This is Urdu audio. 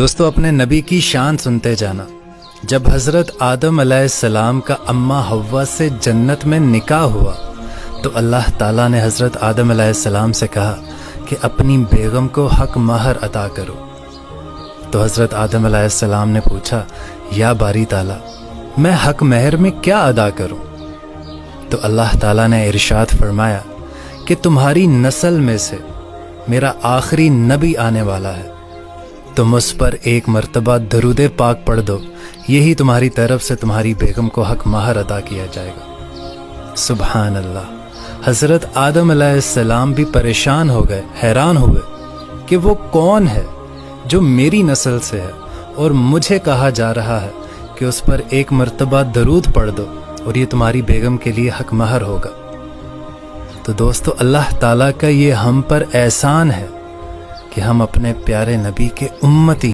دوستو اپنے نبی کی شان سنتے جانا۔ جب حضرت آدم علیہ السلام کا اماں حوا سے جنت میں نکاح ہوا تو اللہ تعالیٰ نے حضرت آدم علیہ السلام سے کہا کہ اپنی بیگم کو حق مہر عطا کرو۔ تو حضرت آدم علیہ السلام نے پوچھا، یا باری تعالیٰ میں حق مہر میں کیا ادا کروں؟ تو اللہ تعالیٰ نے ارشاد فرمایا کہ تمہاری نسل میں سے میرا آخری نبی آنے والا ہے، تم اس پر ایک مرتبہ درود پاک پڑھ دو، یہی تمہاری طرف سے تمہاری بیگم کو حق مہر ادا کیا جائے گا۔ سبحان اللہ۔ حضرت آدم علیہ السلام بھی پریشان ہو گئے، حیران ہوئے کہ وہ کون ہے جو میری نسل سے ہے اور مجھے کہا جا رہا ہے کہ اس پر ایک مرتبہ درود پڑھ دو اور یہ تمہاری بیگم کے لیے حق مہر ہوگا۔ تو دوستو اللہ تعالیٰ کا یہ ہم پر احسان ہے کہ ہم اپنے پیارے نبی کے امتی